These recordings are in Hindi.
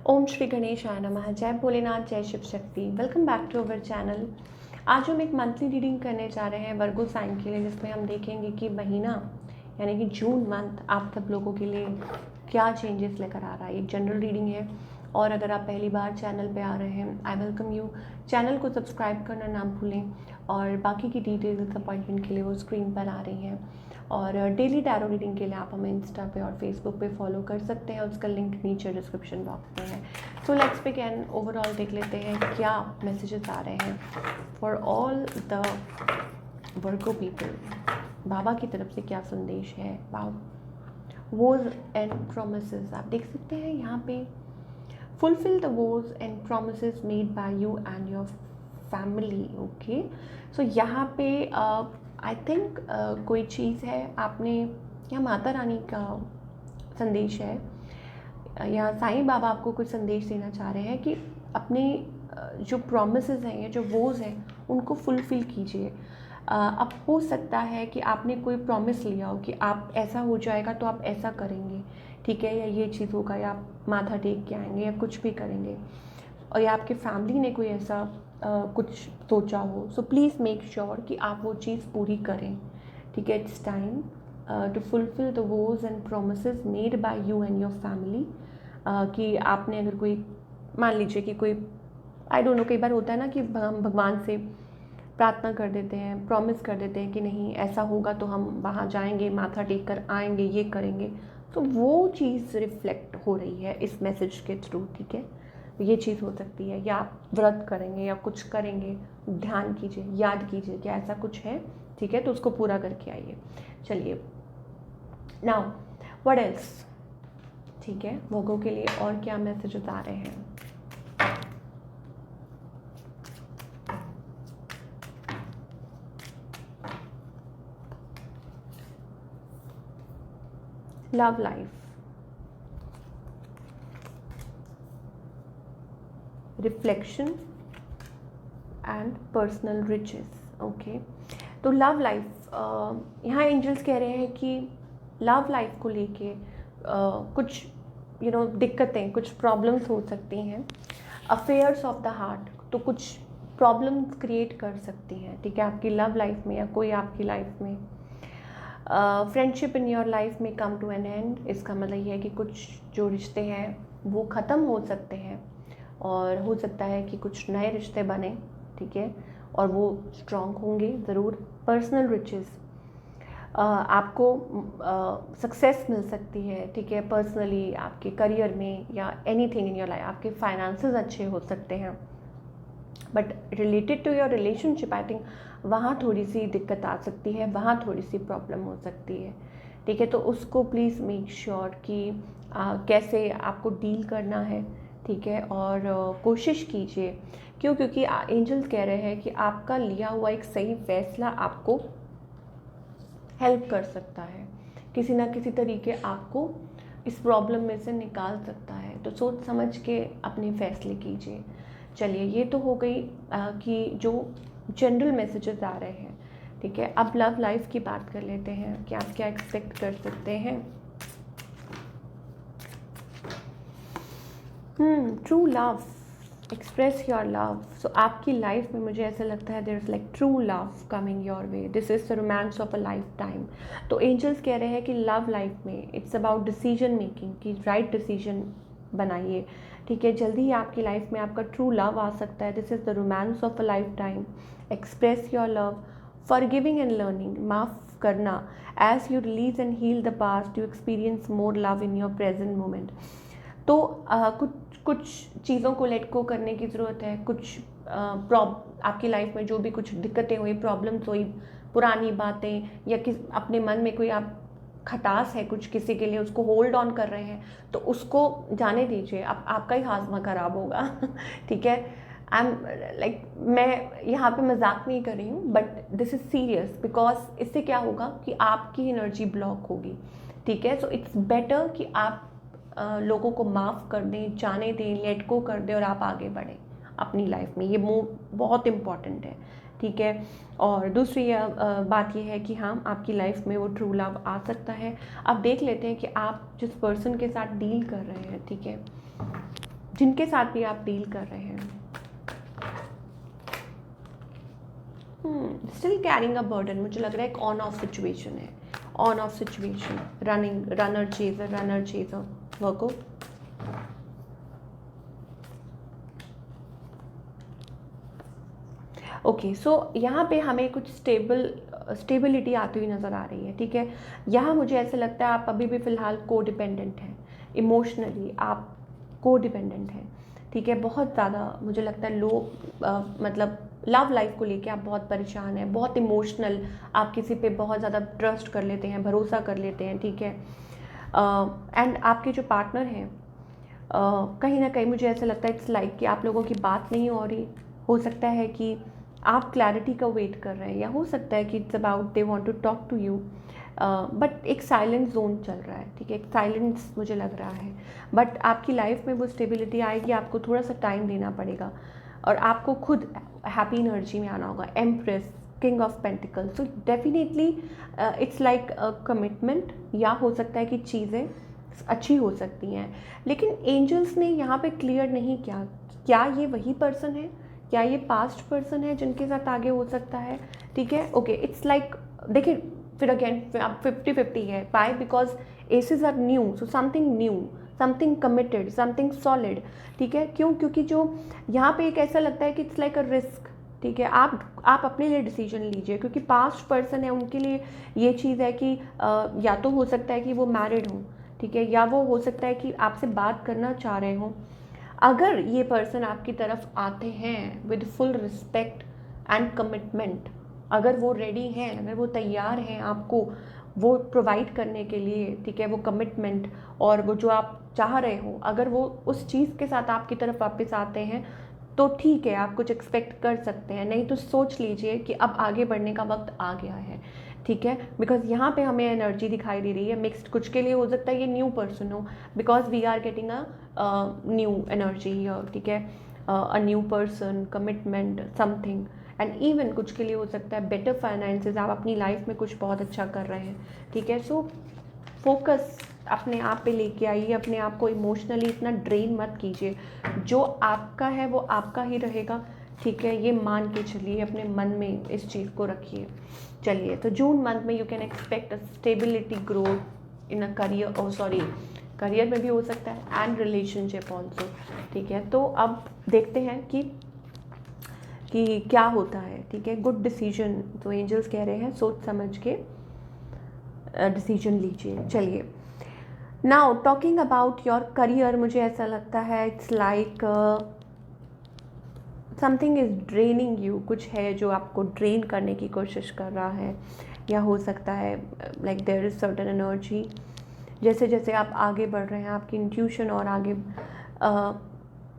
ओम श्री गणेशाय नमः। जय भोलेनाथ, जय Shiv Shakti. Welcome back to our channel. आज हम एक मंथली रीडिंग करने जा रहे हैं वर्गो साइन के लिए, जिसमें हम देखेंगे कि महीना यानी कि जून मंथ आप सब लोगों के लिए क्या चेंजेस लेकर आ रहा है। एक जनरल रीडिंग है और अगर आप पहली बार चैनल पे आ रहे हैं, आई वेलकम यू। चैनल को सब्सक्राइब करना ना भूलें और बाकी की डिटेल्स अपॉइंटमेंट के लिए वो स्क्रीन पर आ रही हैं। और डेली टैरो रीडिंग के लिए आप हमें इंस्टा पे और फेसबुक पे फॉलो कर सकते हैं, उसका लिंक नीचे डिस्क्रिप्शन बॉक्स में है। So let's begin. ओवरऑल देख लेते हैं क्या मैसेजेस आ रहे हैं for all the Virgo people. बाबा की तरफ से क्या संदेश है। वाओ, वोज एंड प्रोमिसेस आप देख सकते हैं यहाँ पे। Fulfil the vows and promises made by you and your family. Okay, so यहाँ पे आई थिंक कोई चीज़ है आपने, या माता रानी का संदेश है या साईं बाबा आपको कुछ संदेश देना चाह रहे हैं कि अपने जो प्रॉमिसेस हैं या जो वोज हैं उनको फुलफ़िल कीजिए। अब हो सकता है कि आपने कोई प्रॉमिस लिया हो कि आप ऐसा हो जाएगा तो आप ऐसा करेंगे, ठीक है, या ये चीज़ होगा, या आप माथा टेक के आएंगे या कुछ भी करेंगे, और या आपके फैमिली ने कोई ऐसा कुछ सोचा हो। सो प्लीज़ मेक श्योर कि आप वो चीज़ पूरी करें, ठीक है। It's time to fulfil the vows and promises made by you and your family. कि आपने अगर कोई, मान लीजिए कि कोई, आई डोंट नो, कई बार होता है ना कि हम भगवान से प्रार्थना कर देते हैं, प्रॉमिस कर देते हैं कि नहीं ऐसा होगा तो हम वहाँ जाएंगे, माथा टेक कर आएंगे, ये करेंगे। तो वो चीज़ रिफ्लेक्ट हो रही है इस मैसेज के थ्रू, ठीक है। ये चीज़ हो सकती है, या आप व्रत करेंगे या कुछ करेंगे, ध्यान कीजिए, याद कीजिए कि ऐसा कुछ है, ठीक है, तो उसको पूरा करके आइए। चलिए, नाउ व्हाट एल्स, ठीक है, वर्गो के लिए और क्या मैसेजेस आ रहे हैं। Love life, reflection and personal riches. Okay, तो लव लाइफ, यहाँ एंजल्स कह रहे हैं कि लव लाइफ को लेके कुछ दिक्कतें, कुछ प्रॉब्लम्स हो सकती हैं। अफेयर्स ऑफ द हार्ट, तो कुछ प्रॉब्लम्स क्रिएट कर सकती हैं, ठीक है, आपकी लव लाइफ में या कोई आपकी लाइफ में। फ्रेंडशिप इन योर लाइफ में कम टू एन एंड, इसका मतलब ये है कि कुछ जो रिश्ते हैं वो ख़त्म हो सकते हैं और हो सकता है कि कुछ नए रिश्ते बने, ठीक है, और वो स्ट्रॉन्ग होंगे ज़रूर। पर्सनल रिचेस, आपको सक्सेस मिल सकती है, ठीक है, पर्सनली आपके करियर में या एनीथिंग इन योर लाइफ। आपके फाइनेंसेस अच्छे हो सकते हैं, but related to your relationship I think वहाँ थोड़ी सी दिक्कत आ सकती है, वहाँ थोड़ी सी प्रॉब्लम हो सकती है, ठीक है। तो उसको प्लीज़ मेक श्योर कि कैसे आपको डील करना है, ठीक है, और कोशिश कीजिए। क्यों? क्योंकि एंजल्स कह रहे हैं कि आपका लिया हुआ एक सही फैसला आपको हेल्प कर सकता है, किसी ना किसी तरीके आपको इस प्रॉब्लम में से निकाल सकता है। तो सोच समझ के अपने फैसले कीजिए। चलिए, ये तो हो गई कि जो जनरल मैसेजेस आ रहे हैं, ठीक है। अब लव लाइफ की बात कर लेते हैं कि आप क्या एक्सपेक्ट कर सकते हैं। True love, express your love. So आपकी लाइफ में मुझे ऐसा लगता है there is like true love coming your way. This is the romance of a lifetime. तो एंजल्स कह रहे हैं कि लव लाइफ में इट्स अबाउट डिसीजन मेकिंग, कि राइट डिसीजन बनाइए, ठीक है। जल्दी ही आपकी लाइफ में आपका ट्रू लव आ सकता है। This is the romance of a lifetime. Express your love, forgiving and learning, माफ़ करना। As you release and heal the past, you experience more love in your present moment. तो कुछ कुछ चीज़ों को लेट गो करने की ज़रूरत है। कुछ आपकी लाइफ में जो भी कुछ दिक्कतें हुई, प्रॉब्लम्स हुई, पुरानी बातें, या किस अपने मन में कोई आप खटास है कुछ किसी के लिए, उसको होल्ड ऑन कर रहे हैं, तो उसको जाने दीजिए। अब आपका ही हाजमा ख़राब होगा ठीक है। आई एम लाइक, मैं यहाँ पे मजाक नहीं कर रही हूँ, but this is serious, because इससे क्या होगा कि आपकी एनर्जी ब्लॉक होगी, ठीक है। सो इट्स बेटर कि आप लोगों को माफ़ कर दें, जाने दें, लेट गो कर दें और आप आगे बढ़ें अपनी लाइफ में। ये मूव बहुत इम्पॉर्टेंट है, ठीक है। और दूसरी बात ये है कि हाँ, आपकी लाइफ में वो ट्रू लव आ सकता है। अब देख लेते हैं कि आप जिस पर्सन के साथ डील कर रहे हैं, ठीक है, जिनके साथ भी आप डील कर रहे हैं। स्टिल कैरिंग अ बर्डन, मुझे लग रहा है एक ऑन ऑफ सिचुएशन है, on off situation, running, runner chaser Virgo. Okay, so यहाँ पे हमें कुछ स्टेबिलिटी आती हुई नज़र आ रही है, ठीक है। यहाँ मुझे ऐसा लगता है आप अभी भी फ़िलहाल को डिपेंडेंट हैं, इमोशनली आप को डिपेंडेंट हैं, ठीक है। बहुत ज़्यादा मुझे लगता है मतलब लव लाइफ को लेके आप बहुत परेशान हैं, बहुत इमोशनल, आप किसी पे बहुत ज़्यादा ट्रस्ट कर लेते हैं, भरोसा कर लेते हैं, ठीक है। एंड आपके जो पार्टनर हैं, कहीं ना कहीं मुझे ऐसा लगता है इट्स लाइक कि आप लोगों की बात नहीं हो रही। हो सकता है कि आप क्लैरिटी का वेट कर रहे हैं, या हो सकता है कि it's about they want to talk to you, but एक साइलेंट जोन चल रहा है, ठीक है, एक साइलेंस मुझे लग रहा है। बट आपकी लाइफ में वो स्टेबिलिटी आएगी, आपको थोड़ा सा टाइम देना पड़ेगा और आपको खुद हैप्पी एनर्जी में आना होगा। Empress, king of pentacle, so definitely it's like commitment, या हो सकता है कि चीज़ें अच्छी हो सकती हैं। लेकिन एंजल्स ने यहाँ पे क्लियर नहीं किया, क्या ये वही पर्सन है, क्या ये पास्ट पर्सन है जिनके साथ आगे हो सकता है, ठीक है। ओके, इट्स लाइक देखिए फिर अगेन अब 50-50 है। Why? Because aces are new, so something new, something committed, something solid, ठीक है। क्यों? क्योंकि जो यहाँ पे एक ऐसा लगता है कि इट्स लाइक अ रिस्क, ठीक है। आप अपने लिए डिसीजन लीजिए, क्योंकि पास्ट पर्सन है, उनके लिए ये चीज़ है कि या तो हो सकता है कि वो मैरिड हो, ठीक है, या वो हो सकता है कि आपसे बात करना चाह रहे हो। अगर ये पर्सन आपकी तरफ आते हैं with full respect and commitment, अगर वो रेडी हैं, अगर वो तैयार हैं आपको वो प्रोवाइड करने के लिए, ठीक है, वो कमिटमेंट और वो जो आप चाह रहे हो, अगर वो उस चीज़ के साथ आपकी तरफ वापस आते हैं तो ठीक है, आप कुछ एक्सपेक्ट कर सकते हैं। नहीं तो सोच लीजिए कि अब आगे बढ़ने का वक्त आ गया है, ठीक है। बिकॉज यहाँ पे हमें एनर्जी दिखाई दे रही है मिक्स्ड, कुछ के लिए हो सकता है ये न्यू पर्सन हो, because we are getting a new energy, ठीक है, a new person, commitment, something. And even कुछ के लिए हो सकता है बेटर फाइनेंसेस, आप अपनी लाइफ में कुछ बहुत अच्छा कर रहे हैं, ठीक है। सो फोकस अपने आप पे लेके आइए, अपने आप को इमोशनली इतना ड्रेन मत कीजिए। जो आपका है वो आपका ही रहेगा, ठीक है, ये मान के चलिए, अपने मन में इस चीज़ को रखिए। चलिए, तो जून मंथ में you can expect a stability, growth in a career, career में भी हो सकता है, एंड रिलेशनशिप ऑल्सो, ठीक है। तो अब देखते हैं कि क्या होता है, ठीक है। गुड डिसीजन, तो एंजल्स कह रहे हैं सोच समझ के डिसीजन लीजिए। चलिए, now talking about your career, मुझे ऐसा लगता है it's like something is draining you, कुछ है जो आपको ड्रेन करने की कोशिश कर रहा है, या हो सकता है like there is certain energy, जैसे जैसे आप आगे बढ़ रहे हैं आपकी इंट्यूशन और आगे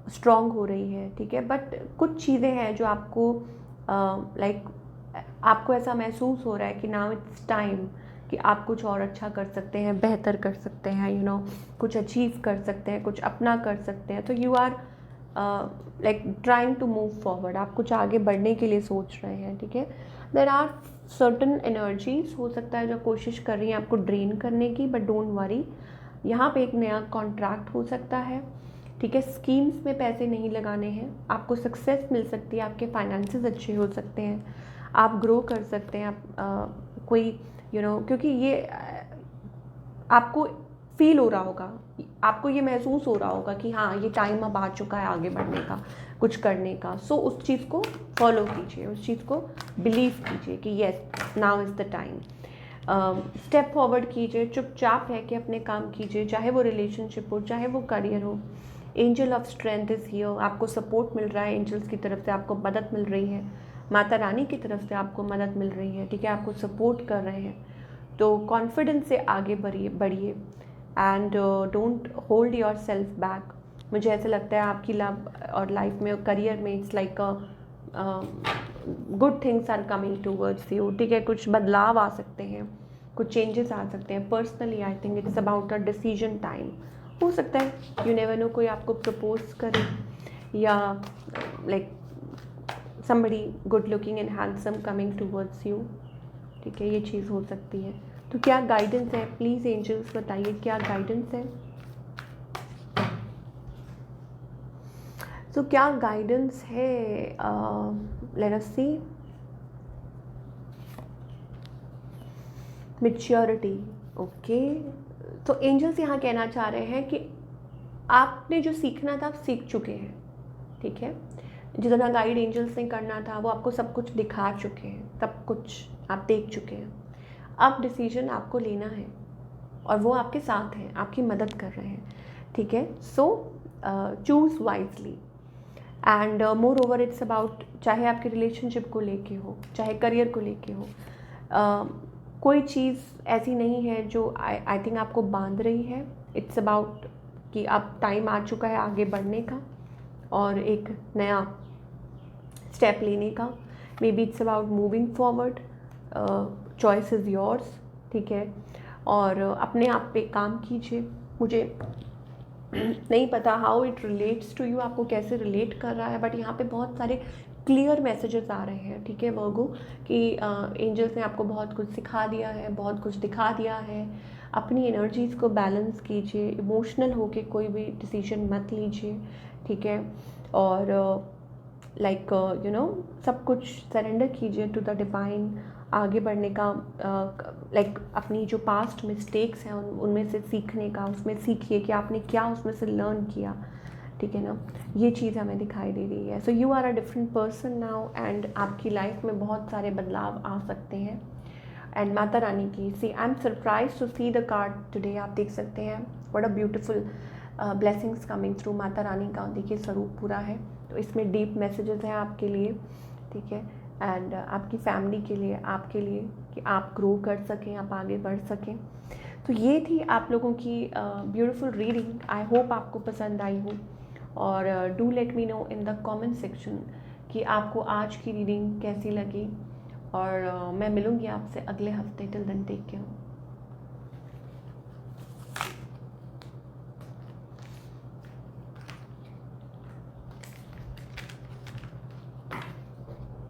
स्ट्रॉन्ग हो रही है, ठीक है। बट कुछ चीज़ें हैं जो आपको लाइक आपको ऐसा महसूस हो रहा है कि नाउ इट्स टाइम कि आप कुछ और अच्छा कर सकते हैं, बेहतर कर सकते हैं, यू नो, कुछ अचीव कर सकते हैं, कुछ अपना कर सकते हैं। तो you are like trying to move forward, आप कुछ आगे बढ़ने के लिए सोच रहे हैं, ठीक है। देयर आर सर्टन एनर्जीज, हो सकता है जो कोशिश कर रही हैं आपको ड्रेन करने की, बट डोंट वरी, यहाँ पे एक नया कॉन्ट्रैक्ट हो सकता है, ठीक है। स्कीम्स में पैसे नहीं लगाने हैं, आपको सक्सेस मिल सकती है, आपके फाइनेंसेस अच्छे हो सकते हैं, आप ग्रो कर सकते हैं, आप कोई यू नो, क्योंकि ये आपको फील हो रहा होगा, आपको ये महसूस हो रहा होगा कि हाँ ये टाइम अब आ चुका है आगे बढ़ने का, कुछ करने का। सो उस चीज़ को फॉलो कीजिए, उस चीज़ को बिलीव कीजिए कि yes now is the time. Step forward कीजिए, चुपचाप रह के अपने काम कीजिए, चाहे वो रिलेशनशिप हो, चाहे वो करियर हो। Angel of strength is here, आपको सपोर्ट मिल रहा है, एंजल्स की तरफ से आपको मदद मिल रही है, माता रानी की तरफ से आपको मदद मिल रही है, ठीक है, आपको सपोर्ट कर रहे हैं। तो कॉन्फिडेंस से आगे बढ़िए and don't hold your self back. मुझे ऐसा लगता है आपकी लव और लाइफ में, करियर में, it's like good things are coming towards you, ठीक है। कुछ बदलाव आ सकते हैं, कुछ चेंजेस आ सकते हैं। Personally I think it's about a decision time. हो सकता है यू नेवर नो, कोई आपको प्रपोज करे, या like somebody good looking and handsome coming towards you, ठीक है, ये चीज़ हो सकती है। तो क्या गाइडेंस है, प्लीज़ एंजल्स बताइए क्या गाइडेंस है। तो क्या गाइडेंस है, let us see. Maturity, okay. तो एंजल्स यहाँ कहना चाह रहे हैं कि आपने जो सीखना था आप सीख चुके हैं, ठीक है। जितना गाइड एंजल्स ने करना था वो आपको सब कुछ दिखा चुके हैं, सब कुछ आप देख चुके हैं। अब डिसीजन आपको लेना है और वो आपके साथ हैं, आपकी मदद कर रहे हैं, ठीक है। सो choose wisely and more over it's about, चाहे आपके रिलेशनशिप को लेके हो, चाहे करियर को लेके हो, कोई चीज़ ऐसी नहीं है जो आई थिंक आपको बांध रही है। इट्स अबाउट कि अब टाइम आ चुका है आगे बढ़ने का और एक नया स्टेप लेने का। May be it's about moving forward, choice is yours, ठीक है। और अपने आप पे काम कीजिए। मुझे नहीं पता how it relates to you, आपको कैसे रिलेट कर रहा है, बट यहाँ पे बहुत सारे क्लियर मैसेजेस आ रहे हैं, ठीक है वर्गो, कि एंजल्स ने आपको बहुत कुछ सिखा दिया है, बहुत कुछ दिखा दिया है। अपनी एनर्जीज़ को बैलेंस कीजिए, इमोशनल होके कोई भी डिसीजन मत लीजिए, ठीक है। और लाइक यू नो सब कुछ सरेंडर कीजिए टू द डिवाइन। आगे बढ़ने का, लाइक अपनी जो पास्ट मिस्टेक्स हैं उनमें से सीखने का, उसमें सीखिए कि आपने क्या उसमें से लर्न किया, ठीक है ना। ये चीज़ हमें दिखाई दे रही है। So you are a different person now and आपकी लाइफ में बहुत सारे बदलाव आ सकते हैं। एंड माता रानी की see, I am surprise to see the card today. आप देख सकते हैं what a beautiful blessings coming through. माता रानी का देखिए स्वरूप पूरा है, तो इसमें डीप मैसेजेस हैं आपके लिए, ठीक है। एंड आपकी फैमिली के लिए, आपके लिए, कि आप ग्रो कर सकें, आप आगे बढ़ सकें। तो ये थी आप लोगों की ब्यूटीफुल रीडिंग। आई होप आपको पसंद आई हो और do let me know in the comment section कि आपको आज की रीडिंग कैसी लगी। और मैं मिलूँगी आपसे अगले हफ्ते। Till then take care.